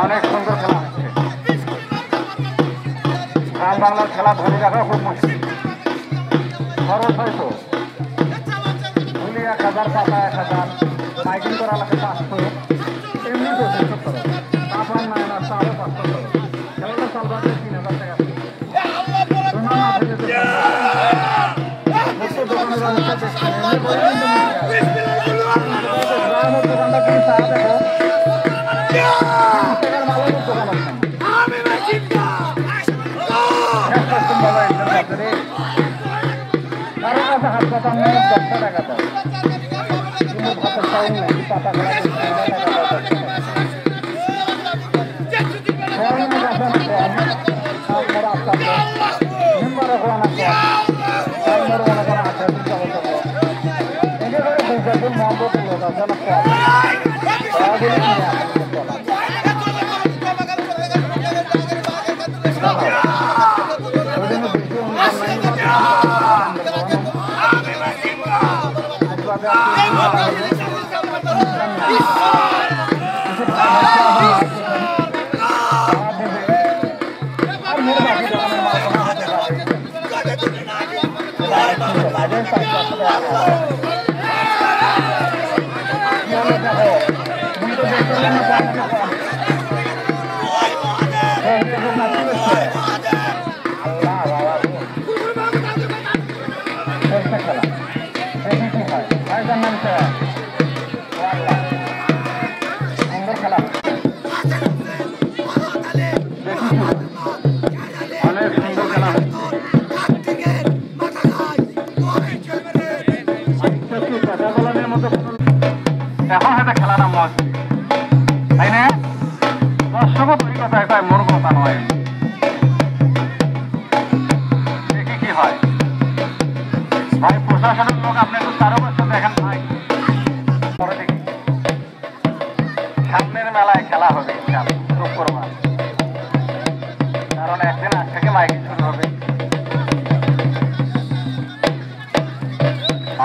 অনেক সুন্দর খেলা হচ্ছে। গ্রাম বাংলার খেলা ধরে রাখা খুব মুশকিল। খরচ হয়তো 1000 পাতা 1000 মাইকিং করা লাগে 500 এমনি পঁচিশশো খরচ। তারপর নাই না তারও 500 খরচ। খেলাটা চালবাতে 3000 টাকা। দোকানটা কি চা দেখো হাসপাতাল 10 টাকা দেয় কিন্তু ভাতের চাউল নেই পাতা এখন হয়তো খেলাটা মজ তাই না দর্শকও তৈরি কথা কয় মোর কথা নয় দেখি কি হয় ভাই প্রশাসনের লোক আপনি একটু তারও বছর দেখেন ভাই পরে দেখি সামনের মেলায় খেলা হবে শুক্রবার কারণ একদিন আগ থেকে মাইকিং শুরু হবে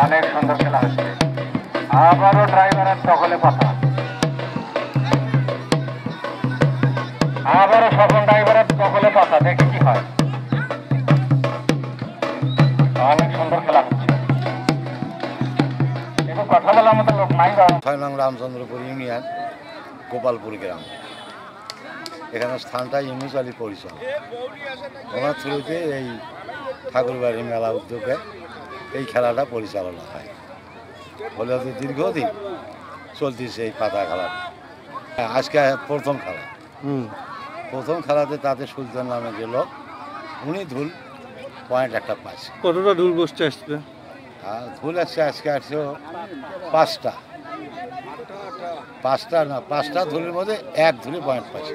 অনেক সুন্দর খেলা হচ্ছে আবারও ড্রাইভারের দখলে পাতা আবারও সকল ড্রাইভারের দখলে পাতা দেখি কি হয় অনেক সুন্দর খেলা হচ্ছে একটু কথা বলার মতো লোক নাই। 6 নং রামচন্দ্রপুর ইউনিয়ন গোপালপুর গ্রাম। এখানে স্থানটা ইউনুস আলী পরিচালক ওনার থ্রুতে এই ঠাকুরবাড়ি মেলা উদ্যোগে এই খেলাটা পরিচালনা হয় বলে হয়তো দীর্ঘদিন চলতেছে এই পাতা খেলা। আজকে প্রথম খেলাতে তাতে সুলতান নামে যে লোক উনি ধুল পয়েন্ট একটা পাইছে। কতটা ধুল বসতে আসবে? ধুল আসছে আজকে আসছে 5টা না 5টা ধুলের মধ্যে 1 ধুলে পয়েন্ট পাইছে।